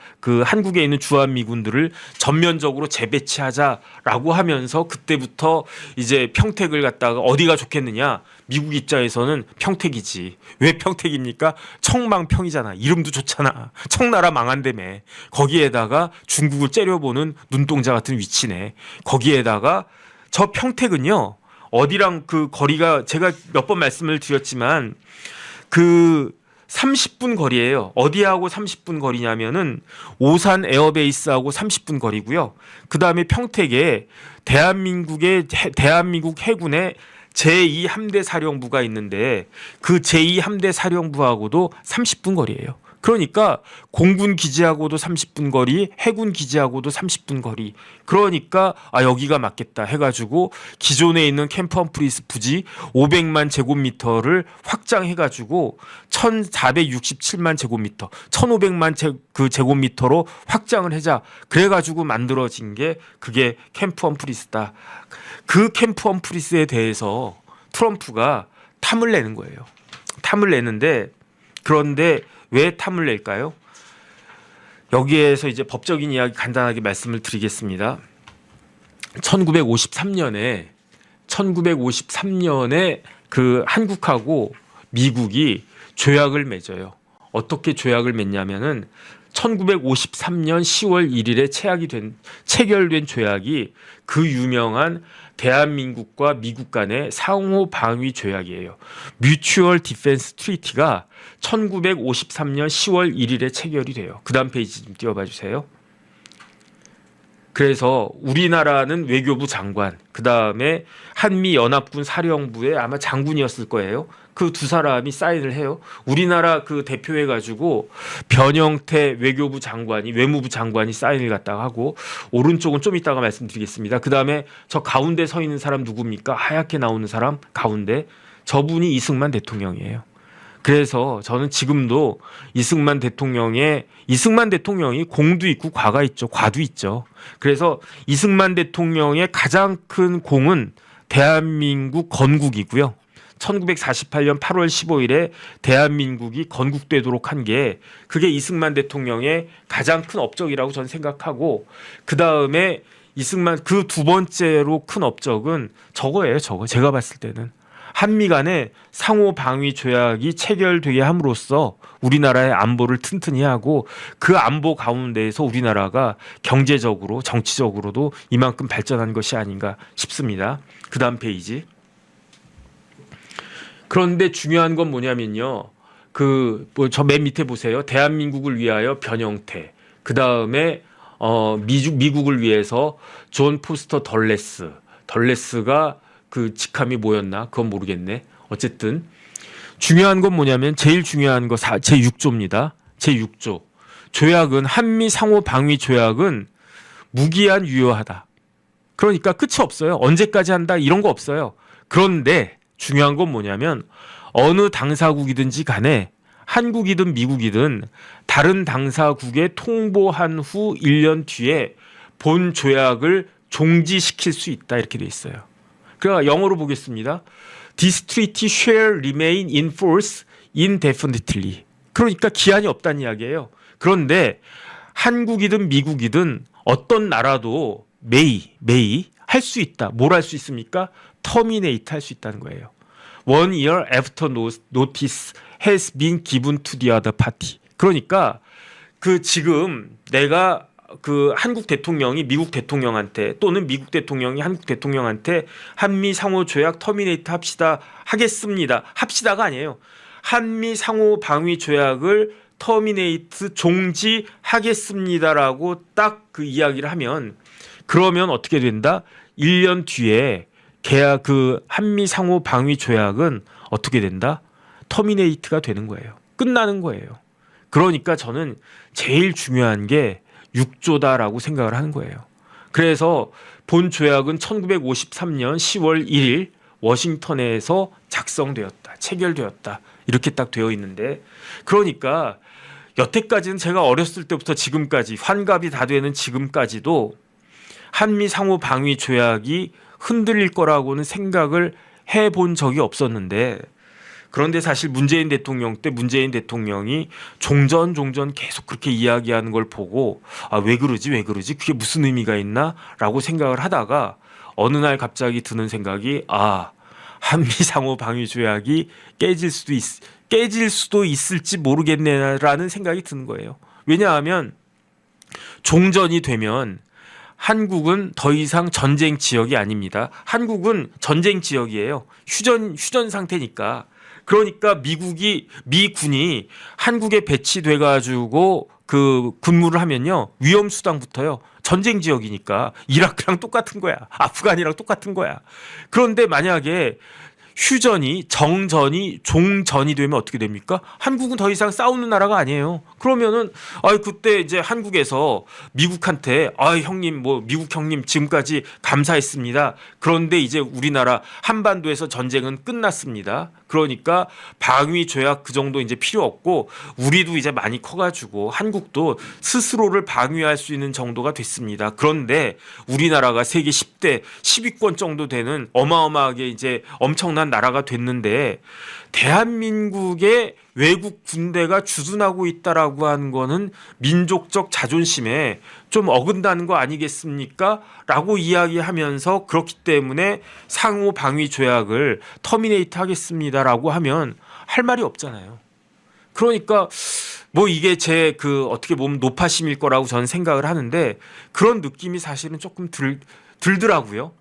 한국에 있는 주한미군들을 전면적으로 재배치하자라고 하면서 그때부터 이제 평택을 갖다가 어디가 좋겠느냐. 미국 입장에서는 평택이지. 왜 평택입니까? 청망평이잖아. 이름도 좋잖아. 청나라 망한다며. 거기에다가 중국을 째려보는 눈동자 같은 위치네. 거기에다가 저 평택은요. 어디랑 그 거리가 제가 몇 번 말씀을 드렸지만 30분 거리예요. 어디하고 30분 거리냐면은 오산 에어베이스하고 30분 거리고요. 그다음에 평택에 대한민국 해군의 제2함대 사령부가 있는데 그 제2함대 사령부하고도 30분 거리예요. 그러니까 공군 기지하고도 30분 거리, 해군 기지하고도 30분 거리. 그러니까 여기가 맞겠다 해가지고 기존에 있는 캠프 험프리스 부지 500만 제곱미터를 확장해가지고 1,467만 제곱미터, 1,500만 제곱미터로 확장을 하자. 그래가지고 만들어진 게 그게 캠프 험프리스다. 그 캠프 험프리스에 대해서 트럼프가 탐을 내는 거예요. 탐을 내는데 그런데 왜 탐을 낼까요? 여기에서 이제 법적인 이야기 간단하게 말씀을 드리겠습니다. 1953년에 그 한국하고 미국이 조약을 맺어요. 어떻게 조약을 맺냐면은 1953년 10월 1일에 체결된 조약이 그 유명한 대한민국과 미국 간의 상호 방위 조약이에요. 뮤추얼 디펜스 트리티가 1953년 10월 1일에 체결이 돼요. 그 다음 페이지 좀 띄워봐 주세요. 그래서 우리나라는 외교부 장관, 그 다음에 한미연합군 사령부의 아마 장군이었을 거예요. 그 두 사람이 사인을 해요. 우리나라 대표해가지고 변형태 외교부 장관이, 외무부 장관이 사인을 갖다가 하고, 오른쪽은 좀 이따가 말씀드리겠습니다. 그 다음에 저 가운데 서 있는 사람 누굽니까? 하얗게 나오는 사람 가운데. 저분이 이승만 대통령이에요. 그래서 저는 지금도 이승만 대통령이 공도 있고 과가 있죠. 과도 있죠. 그래서 이승만 대통령의 가장 큰 공은 대한민국 건국이고요. 1948년 8월 15일에 대한민국이 건국되도록 한 게 그게 이승만 대통령의 가장 큰 업적이라고 저는 생각하고, 그 다음에 이승만 그 두 번째로 큰 업적은 저거예요. 저거 제가 봤을 때는 한미 간의 상호 방위 조약이 체결되게 함으로써 우리나라의 안보를 튼튼히 하고, 그 안보 가운데에서 우리나라가 경제적으로 정치적으로도 이만큼 발전한 것이 아닌가 싶습니다. 그 다음 페이지. 그런데 중요한 건 뭐냐면요. 저 맨 밑에 보세요. 대한민국을 위하여 변형태. 그 다음에 미국을 위해서 존 포스터 덜레스가 그 직함이 뭐였나? 그건 모르겠네. 어쨌든 중요한 건 뭐냐면 제일 중요한 거 제6조입니다. 제6조. 조약은 한미 상호 방위 조약은 무기한 유효하다. 그러니까 끝이 없어요. 언제까지 한다 이런 거 없어요. 그런데 중요한 건 뭐냐면 어느 당사국이든지 간에 한국이든 미국이든 다른 당사국에 통보한 후 1년 뒤에 본 조약을 종지시킬 수 있다 이렇게 돼 있어요. 그러니까 영어로 보겠습니다. This treaty shall remain in force indefinitely. 그러니까 기한이 없다는 이야기예요. 그런데 한국이든 미국이든 어떤 나라도 may 할 수 있다. 뭘 할 수 있습니까? terminate 할 수 있다는 거예요. 1 year after notice has been given to the other party. 그러니까 지금 내가 한국 대통령이 미국 대통령한테 또는 미국 대통령이 한국 대통령한테 한미 상호 조약 터미네이트 하겠습니다. 합시다가 아니에요. 한미 상호 방위 조약을 터미네이트 종지하겠습니다라고 딱 그 이야기를 하면, 그러면 어떻게 된다? 1년 뒤에 한미 상호 방위 조약은 어떻게 된다? 터미네이트가 되는 거예요. 끝나는 거예요. 그러니까 저는 제일 중요한 게 6조다라고 생각을 하는 거예요. 그래서 본 조약은 1953년 10월 1일 워싱턴에서 작성되었다. 체결되었다. 이렇게 딱 되어 있는데, 그러니까 여태까지는 제가 어렸을 때부터 지금까지 환갑이 다 되는 지금까지도 한미 상호 방위 조약이 흔들릴 거라고는 생각을 해본 적이 없었는데, 그런데 사실 문재인 대통령 때 문재인 대통령이 종전 계속 그렇게 이야기하는 걸 보고 왜 그러지 그게 무슨 의미가 있나라고 생각을 하다가 어느 날 갑자기 드는 생각이 한미 상호 방위 조약이 깨질 수도 있을지 모르겠네라는 생각이 드는 거예요. 왜냐하면 종전이 되면 한국은 더 이상 전쟁 지역이 아닙니다. 한국은 전쟁 지역이에요. 휴전 상태니까. 그러니까 미군이 한국에 배치돼 가지고 근무를 하면요, 위험 수당부터요. 전쟁 지역이니까 이라크랑 똑같은 거야. 아프간이랑 똑같은 거야. 그런데 만약에 정전이 종전이 되면 어떻게 됩니까? 한국은 더 이상 싸우는 나라가 아니에요. 그러면은 그때 이제 한국에서 미국한테 형님 미국 형님 지금까지 감사했습니다. 그런데 이제 우리나라 한반도에서 전쟁은 끝났습니다. 그러니까 방위 조약 그 정도 이제 필요 없고, 우리도 이제 많이 커가지고 한국도 스스로를 방위할 수 있는 정도가 됐습니다. 그런데 우리나라가 세계 10대 10위권 정도 되는 어마어마하게 이제 엄청난 나라가 됐는데, 대한민국의 외국 군대가 주둔하고 있다라고 하는 거는 민족적 자존심에 좀 어긋나는 거 아니겠습니까? 라고 이야기하면서, 그렇기 때문에 상호 방위 조약을 터미네이트 하겠습니다라고 하면 할 말이 없잖아요. 그러니까 이게 제 어떻게 보면 노파심일 거라고 저는 생각을 하는데, 그런 느낌이 사실은 조금 들더라고요.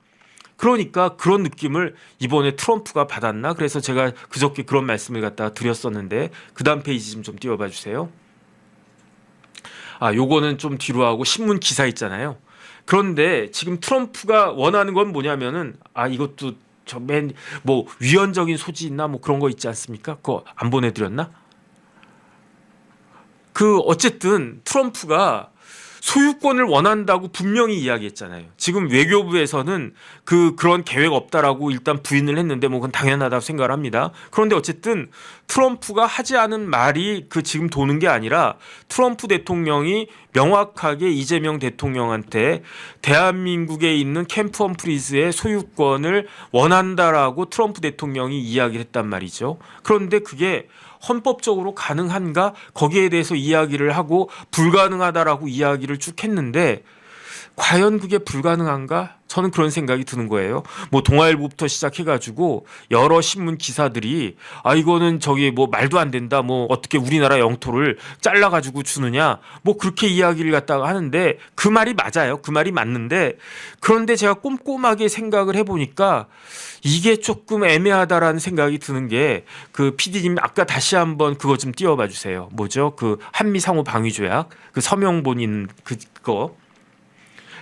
그러니까 그런 느낌을 이번에 트럼프가 받았나? 그래서 제가 그저께 그런 말씀을 갖다가 드렸었는데, 그 다음 페이지 좀 띄워봐 주세요. 요거는 좀 뒤로 하고 신문 기사 있잖아요. 그런데 지금 트럼프가 원하는 건 뭐냐면은 이것도 위헌적인 소지 있나 그런 거 있지 않습니까? 그거 안 보내드렸나? 어쨌든 트럼프가 소유권을 원한다고 분명히 이야기했잖아요. 지금 외교부에서는 그런 계획 없다라고 일단 부인을 했는데 뭐 그건 당연하다고 생각을 합니다. 그런데 어쨌든 트럼프가 하지 않은 말이 지금 도는 게 아니라 트럼프 대통령이 명확하게 이재명 대통령한테 대한민국에 있는 캠프 험프리즈의 소유권을 원한다라고 트럼프 대통령이 이야기를 했단 말이죠. 그런데 그게 헌법적으로 가능한가? 거기에 대해서 이야기를 하고 불가능하다라고 이야기를 쭉 했는데 과연 그게 불가능한가? 저는 그런 생각이 드는 거예요. 뭐 동아일보부터 시작해가지고 여러 신문 기사들이 이거는 뭐 말도 안 된다. 뭐 어떻게 우리나라 영토를 잘라가지고 주느냐. 뭐 그렇게 이야기를 갖다가 하는데 그 말이 맞아요. 그 말이 맞는데 그런데 제가 꼼꼼하게 생각을 해보니까 이게 조금 애매하다라는 생각이 드는 게 PD님 아까 다시 한번 그거 좀 띄워봐 주세요. 뭐죠? 한미 상호 방위 조약 서명본 있는 그거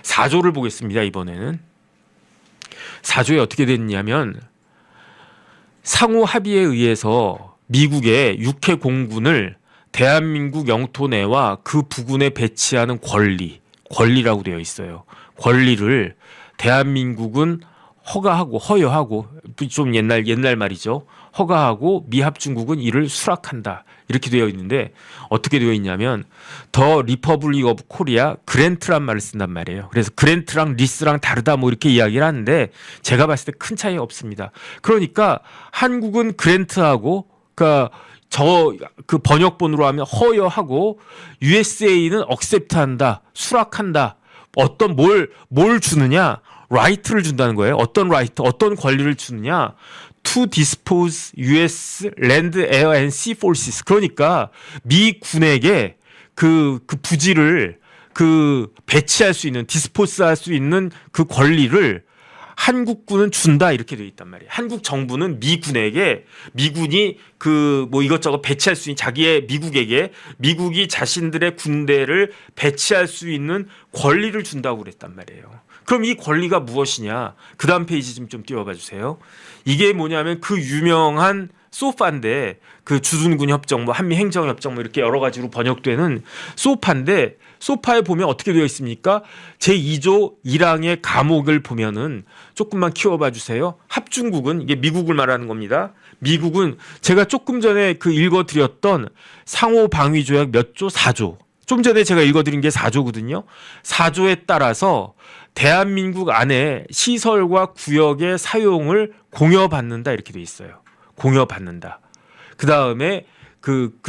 4조를 보겠습니다. 이번에는 4조에 어떻게 됐냐면 상호 합의에 의해서 미국의 육해 공군을 대한민국 영토 내와 그 부근에 배치하는 권리라고 되어 있어요. 권리를 대한민국은 허여하고 좀 옛날 말이죠. 허가하고 미합중국은 이를 수락한다. 이렇게 되어 있는데 어떻게 되어 있냐면 더 리퍼블릭 오브 코리아 그랜트란 말을 쓴단 말이에요. 그래서 그랜트랑 리스랑 다르다 뭐 이렇게 이야기를 하는데 제가 봤을 때 큰 차이 없습니다. 그러니까 한국은 그랜트하고 그 번역본으로 하면 허여하고 USA는 억셉트한다. 수락한다. 어떤 뭘 주느냐? 라이트를 준다는 거예요. 어떤 라이트, 어떤 권리를 주느냐? To dispose U.S. land, air and sea forces. 그러니까 미 군에게 그 부지를 배치할 수 있는, 디스포스할 수 있는 그 권리를 한국군은 준다 이렇게 되어 있단 말이에요. 한국 정부는 미군에게 미군이 뭐 이것저것 배치할 수 있는 미국이 자신들의 군대를 배치할 수 있는 권리를 준다고 그랬단 말이에요. 그럼 이 권리가 무엇이냐? 그 다음 페이지 좀 띄워봐 주세요. 이게 뭐냐면 유명한 소파인데 주둔군 협정, 뭐 한미 행정 협정 뭐 이렇게 여러 가지로 번역되는 소파인데 소파에 보면 어떻게 되어 있습니까? 제2조 1항의 감옥을 보면은 조금만 키워봐 주세요. 합중국은 이게 미국을 말하는 겁니다. 미국은 제가 조금 전에 읽어드렸던 상호 방위 조약 몇 조? 4조. 좀 전에 제가 읽어드린 게 4조거든요. 4조에 따라서 대한민국 안에 시설과 구역의 사용을 공여받는다 이렇게 돼 있어요. 공여받는다. 그 다음에 그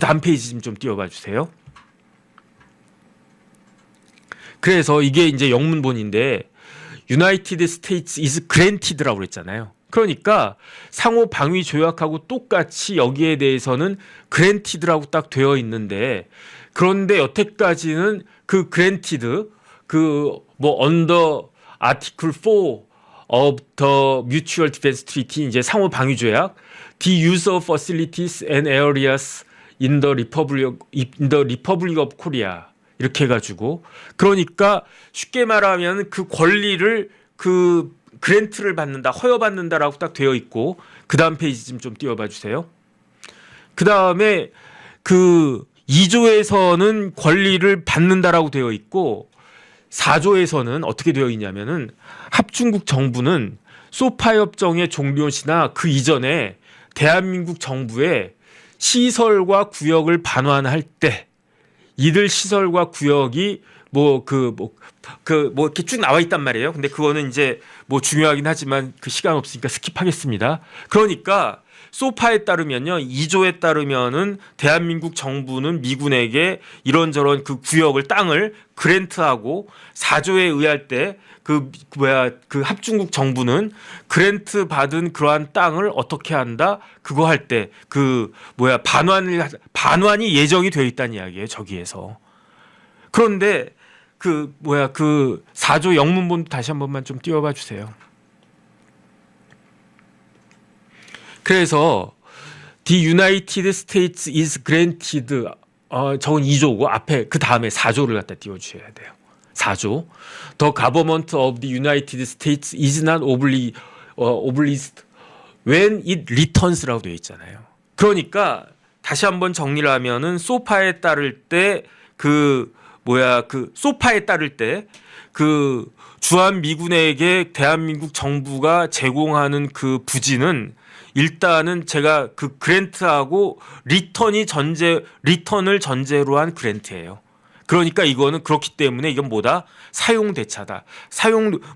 다음 페이지 좀 띄워봐 주세요. 그래서 이게 이제 영문본인데 United States is granted라고 그랬잖아요. 그러니까 상호 방위 조약하고 똑같이 여기에 대해서는 granted라고 딱 되어 있는데 그런데 여태까지는 granted under Article 4 of the Mutual Defense Treaty 이제 상호 방위 조약 the use of facilities and areas in the Republic of Korea 이렇게 해가지고 그러니까 쉽게 말하면 그 권리를 그랜트를 받는다 허여받는다라고 딱 되어 있고 그 다음 페이지 좀 띄워봐 주세요. 그 다음에 2조에서는 권리를 받는다라고 되어 있고 4조에서는 어떻게 되어 있냐면은 합중국 정부는 소파 협정의 종료 시나 그 이전에 대한민국 정부의 시설과 구역을 반환할 때 이들 시설과 구역이 이렇게 쭉 나와 있단 말이에요. 근데 그거는 이제 뭐 중요하긴 하지만 시간 없으니까 스킵하겠습니다. 그러니까 소파에 따르면요, 2조에 따르면은 대한민국 정부는 미군에게 이런저런 구역을 땅을 그랜트하고 4조에 의할 때 합중국 정부는 그랜트 받은 그러한 땅을 어떻게 한다? 그거 할 때 반환이 예정이 되어 있다는 이야기예요. 저기에서. 그런데 4조 영문본도 다시 한 번만 좀 띄워봐 주세요. 그래서 The United States is granted 저건 2조고 앞에 그 다음에 4조를 갖다 띄워주셔야 돼요. 4조 The government of the United States is not obliged when it returns라고 되어 있잖아요. 그러니까 다시 한번 정리를 하면은 소파에 따를 때 그 소파에 따를 때 그 주한미군에게 대한민국 정부가 제공하는 그 부지는 일단은 제가 그 그랜트하고 리턴을 전제로 한 그랜트예요. 그러니까 이거는 그렇기 때문에 이건 뭐다? 사용대차다.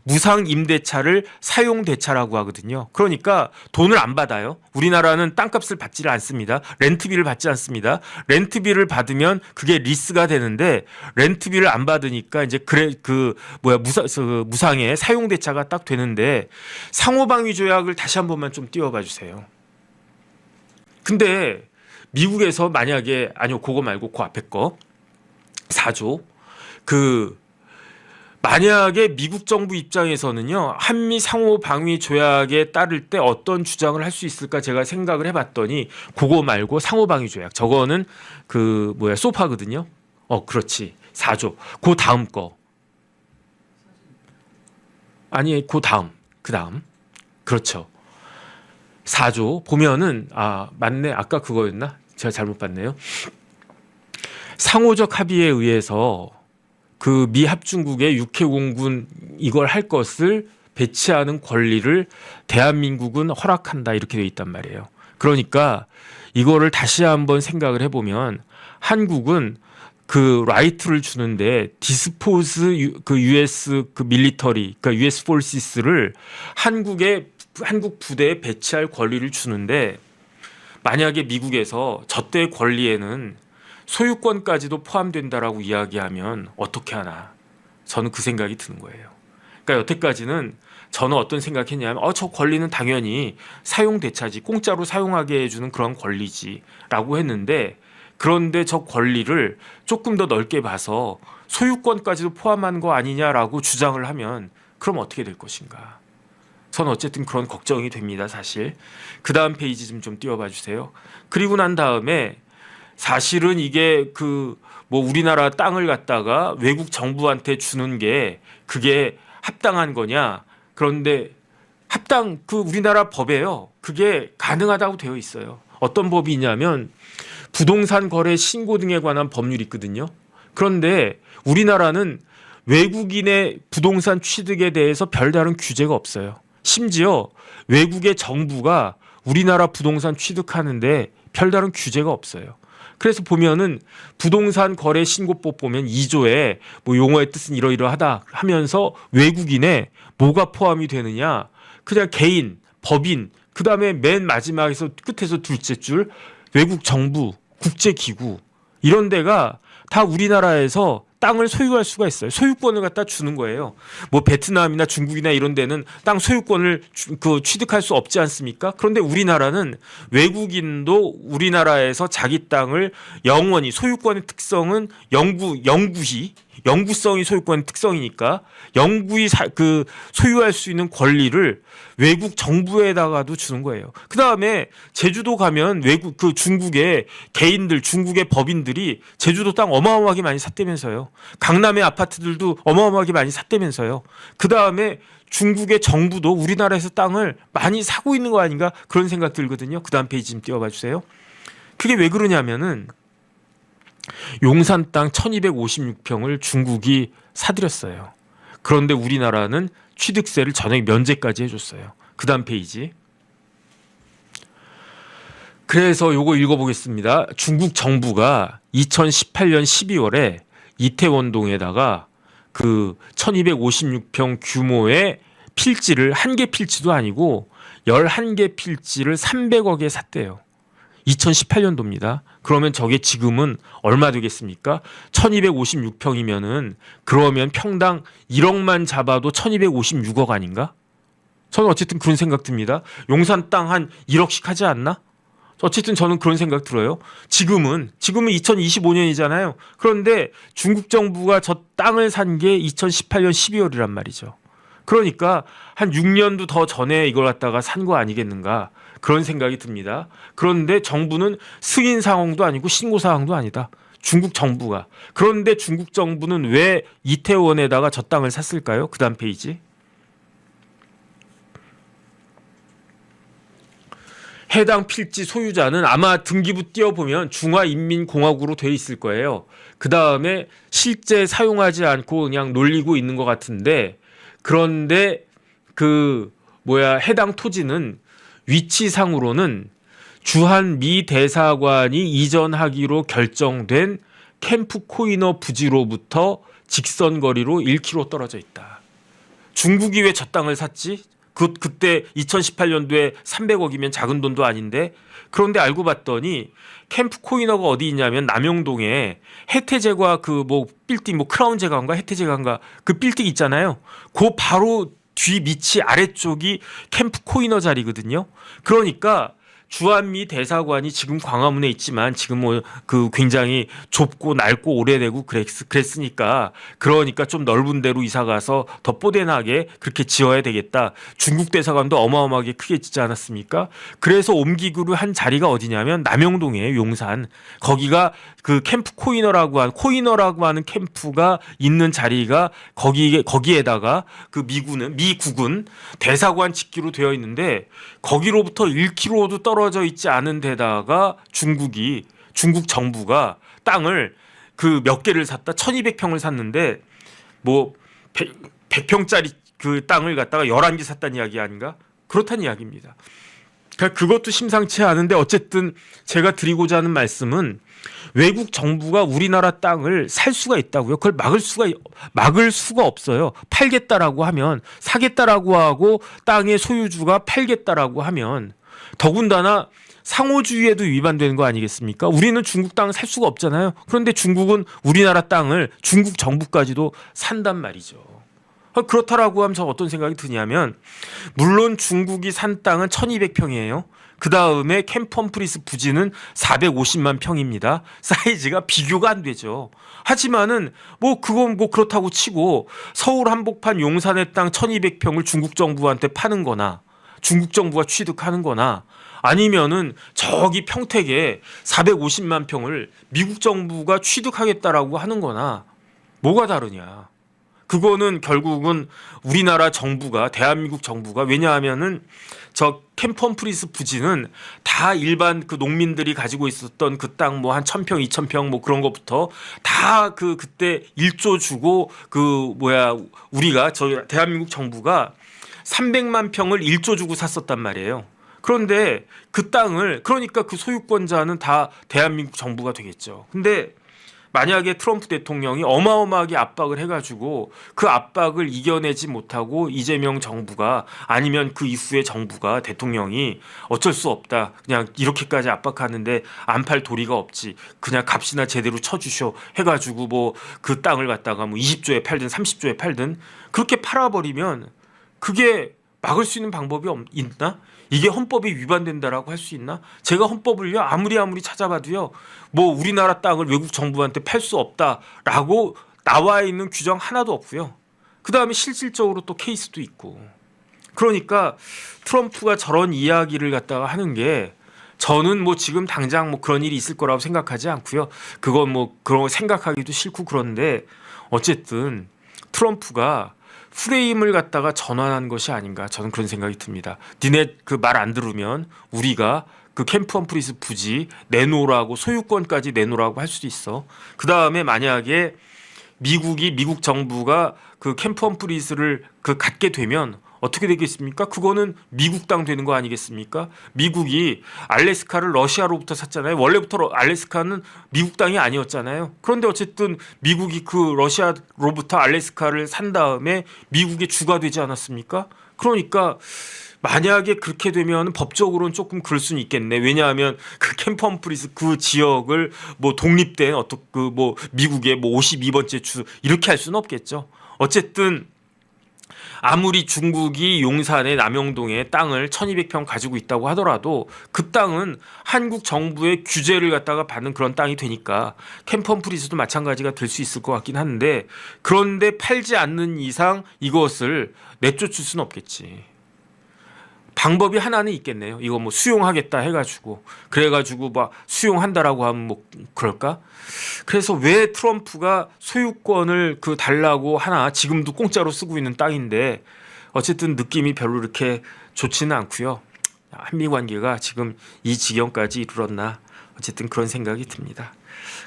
무상 임대차를 사용대차라고 하거든요. 그러니까 돈을 안 받아요. 우리나라는 땅값을 받지를 않습니다. 렌트비를 받지 않습니다. 렌트비를 받으면 그게 리스가 되는데 렌트비를 안 받으니까 이제 무상의 사용대차가 딱 되는데 상호방위 조약을 다시 한 번만 좀 띄워봐 주세요. 근데 미국에서 만약에 아니요 그거 말고 그 앞에 거 4조 만약에 미국 정부 입장에서는요 한미 상호 방위 조약에 따를 때 어떤 주장을 할 수 있을까 제가 생각을 해봤더니 그거 말고 상호 방위 조약 저거는 소파거든요. 그렇지 4조 그 다음 거 아니 그 다음 그렇죠 4조 보면은 맞네 아까 그거였나 제가 잘못 봤네요. 상호적 합의에 의해서 그 미 합중국의 육해공군 이걸 할 것을 배치하는 권리를 대한민국은 허락한다 이렇게 되어 있단 말이에요. 그러니까 이거를 다시 한번 생각을 해보면 한국은 그 라이트를 주는데 디스포즈 US 밀리터리 그러니까 US 폴시스를 한국 부대에 배치할 권리를 주는데 만약에 미국에서 저때의 권리에는 소유권까지도 포함된다라고 이야기하면 어떻게 하나 저는 그 생각이 드는 거예요. 그러니까 여태까지는 저는 어떤 생각했냐면 저 권리는 당연히 사용대차지 공짜로 사용하게 해주는 그런 권리지라고 했는데 그런데 저 권리를 조금 더 넓게 봐서 소유권까지도 포함한 거 아니냐라고 주장을 하면 그럼 어떻게 될 것인가. 저는 어쨌든 그런 걱정이 됩니다. 사실. 그 다음 페이지 좀 띄워봐 주세요. 그리고 난 다음에 사실은 이게 우리나라 땅을 갖다가 외국 정부한테 주는 게 그게 합당한 거냐? 그런데 우리나라 법에요. 그게 가능하다고 되어 있어요. 어떤 법이 있냐면 부동산 거래 신고 등에 관한 법률이 있거든요. 그런데 우리나라는 외국인의 부동산 취득에 대해서 별다른 규제가 없어요. 심지어 외국의 정부가 우리나라 부동산 취득하는데 별다른 규제가 없어요. 그래서 보면은 부동산 거래 신고법 보면 2조에 용어의 뜻은 이러이러하다 하면서 외국인에 뭐가 포함이 되느냐 그냥 개인, 법인 그다음에 맨 마지막에서 끝에서 둘째 줄 외국 정부, 국제기구 이런 데가 다 우리나라에서 땅을 소유할 수가 있어요. 소유권을 갖다 주는 거예요. 베트남이나 중국이나 이런 데는 땅 소유권을 취득할 수 없지 않습니까? 그런데 우리나라는 외국인도 우리나라에서 자기 땅을 영원히 소유권의 특성은 영구성이 소유권의 특성이니까 영구히 소유할 수 있는 권리를 외국 정부에다가도 주는 거예요. 그 다음에 제주도 가면 중국의 개인들, 중국의 법인들이 제주도 땅 어마어마하게 많이 샀다면서요. 강남의 아파트들도 어마어마하게 많이 샀다면서요. 그 다음에 중국의 정부도 우리나라에서 땅을 많이 사고 있는 거 아닌가 그런 생각 들거든요. 그 다음 페이지 좀 띄워봐 주세요. 그게 왜 그러냐면은 용산 땅 1256평을 중국이 사들였어요. 그런데 우리나라는 취득세를 전액 면제까지 해줬어요. 그 다음 페이지. 그래서 요거 읽어보겠습니다. 중국 정부가 2018년 12월에 이태원동에다가 1256평 규모의 필지를 한 개 필지도 아니고 11개 필지를 300억에 샀대요. 2018년도입니다. 그러면 저게 지금은 얼마 되겠습니까? 1256평이면은 그러면 평당 1억만 잡아도 1256억 아닌가? 저는 어쨌든 그런 생각 듭니다. 용산 땅 한 1억씩 하지 않나? 어쨌든 저는 그런 생각 들어요. 지금은 2025년이잖아요. 그런데 중국 정부가 저 땅을 산 게 2018년 12월이란 말이죠. 그러니까 한 6년도 더 전에 이걸 갖다가 산 거 아니겠는가 그런 생각이 듭니다. 그런데 정부는 승인 사항도 아니고 신고 사항도 아니다. 중국 정부가. 그런데 중국 정부는 왜 이태원에다가 저 땅을 샀을까요? 그 다음 페이지. 해당 필지 소유자는 아마 등기부 띄어보면 중화인민공화국으로 돼 있을 거예요. 그 다음에 실제 사용하지 않고 그냥 놀리고 있는 것 같은데, 그런데 해당 토지는 위치상으로는 주한 미 대사관이 이전하기로 결정된 캠프 코이너 부지로부터 직선거리로 1km 떨어져 있다. 중국이 왜 저 땅을 샀지? 그때 2018년도에 300억이면 작은 돈도 아닌데. 그런데 알고 봤더니 캠프 코이너가 어디 있냐면 남영동에 해태제과 빌딩 크라운 제과인가 해태제과인가 그 빌딩 있잖아요. 그 바로 뒤 밑이 아래쪽이 캠프 코이너 자리거든요. 그러니까 주한미 대사관이 지금 광화문에 있지만 지금 굉장히 좁고 넓고 오래되고 그랬으니까 그러니까 좀 넓은 데로 이사 가서 더 뽀대나게 그렇게 지어야 되겠다. 중국 대사관도 어마어마하게 크게 짓지 않았습니까? 그래서 옮기기로 한 자리가 어디냐면 남영동이에요. 용산. 거기가 그 캠프 코이너라고 하는 캠프가 있는 자리가 거기에다가 그 미국은 대사관 짓기로 되어 있는데 거기로부터 1km도 떨어져 있지 않은 데다가 중국 정부가 땅을 몇 개를 샀다. 1200평을 샀는데 100평짜리 그 땅을 갖다가 11개 샀다는 이야기 아닌가? 그렇다는 이야기입니다. 그러니까 그것도 심상치 않은데 어쨌든 제가 드리고자 하는 말씀은 외국 정부가 우리나라 땅을 살 수가 있다고요. 그걸 막을 수가 없어요. 팔겠다라고 하면, 사겠다라고 하고 땅의 소유주가 팔겠다라고 하면, 더군다나 상호주의에도 위반되는 거 아니겠습니까? 우리는 중국 땅을 살 수가 없잖아요. 그런데 중국은 우리나라 땅을 중국 정부까지도 산단 말이죠. 그렇다라고 하면 저 어떤 생각이 드냐면, 물론 중국이 산 땅은 1200평이에요. 그 다음에 캠퍼프리스 부지는 450만 평입니다. 사이즈가 비교가 안 되죠. 하지만은 그건 그렇다고 치고 서울 한복판 용산의 땅 1200평을 중국 정부한테 파는 거나 중국 정부가 취득하는 거나 아니면은 저기 평택에 450만 평을 미국 정부가 취득하겠다라고 하는 거나 뭐가 다르냐. 그거는 결국은 우리나라 정부가, 대한민국 정부가, 왜냐하면은 저 캠퍼프리스 부지는 다 일반 그 농민들이 가지고 있었던 그 땅 한 1000평, 2000평 그런 것부터 다 그때 1조 주고 우리가 대한민국 정부가 300만 평을 1조 주고 샀었단 말이에요. 그런데 그 땅을, 그러니까 그 소유권자는 다 대한민국 정부가 되겠죠. 근데 만약에 트럼프 대통령이 어마어마하게 압박을 해가지고 그 압박을 이겨내지 못하고 이재명 정부가, 아니면 그 이후의 정부가, 대통령이 어쩔 수 없다, 그냥 이렇게까지 압박하는데 안 팔 도리가 없지, 그냥 값이나 제대로 쳐주셔 해가지고 그 땅을 갖다가 20조에 팔든 30조에 팔든 그렇게 팔아버리면 그게 막을 수 있는 방법이 있나? 이게 헌법이 위반된다라고 할 수 있나? 제가 헌법을요 아무리 찾아봐도요 우리나라 땅을 외국 정부한테 팔 수 없다라고 나와 있는 규정 하나도 없고요. 그 다음에 실질적으로 또 케이스도 있고. 그러니까 트럼프가 저런 이야기를 갖다가 하는 게, 저는 지금 당장 그런 일이 있을 거라고 생각하지 않고요. 그건 그런 거 생각하기도 싫고. 그런데 어쨌든 트럼프가 프레임을 갖다가 전환한 것이 아닌가, 저는 그런 생각이 듭니다. 니네 그 말 안 들으면 우리가 그 캠프 험프리스 부지 내놓으라고, 소유권까지 내놓으라고 할 수도 있어. 그 다음에 만약에 미국 정부가 그 캠프 험프리스를 갖게 되면 어떻게 되겠습니까? 그거는 미국 땅 되는 거 아니겠습니까? 미국이 알래스카를 러시아로부터 샀잖아요. 원래부터 알래스카는 미국 땅이 아니었잖아요. 그런데 어쨌든 미국이 그 러시아로부터 알래스카를 산 다음에 미국의 주가 되지 않았습니까? 그러니까 만약에 그렇게 되면 법적으로는 조금 그럴 수는 있겠네. 왜냐하면 그 캠프 험프리스 그 지역을 독립된 미국의 52번째 주 이렇게 할 수는 없겠죠. 어쨌든 아무리 중국이 용산의 남영동에 땅을 1200평 가지고 있다고 하더라도 그 땅은 한국 정부의 규제를 갖다가 받는 그런 땅이 되니까 캠프 험프리스도 마찬가지가 될 수 있을 것 같긴 한데, 그런데 팔지 않는 이상 이것을 내쫓을 수는 없겠지. 방법이 하나는 있겠네요. 이거 수용하겠다 해가지고, 그래가지고 수용한다라고 하면 그럴까? 그래서 왜 트럼프가 소유권을 달라고 하나? 지금도 공짜로 쓰고 있는 땅인데 어쨌든 느낌이 별로 이렇게 좋지는 않고요. 한미 관계가 지금 이 지경까지 이르렀나, 어쨌든 그런 생각이 듭니다.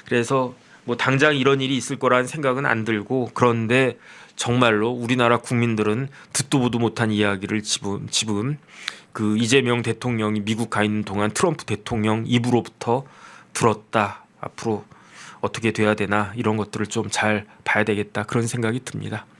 그래서 뭐 당장 이런 일이 있을 거라는 생각은 안 들고, 그런데 정말로 우리나라 국민들은 듣도 보도 못한 이야기를 지금 그 이재명 대통령이 미국 가 있는 동안 트럼프 대통령 입으로부터 들었다. 앞으로 어떻게 돼야 되나, 이런 것들을 좀 잘 봐야 되겠다, 그런 생각이 듭니다.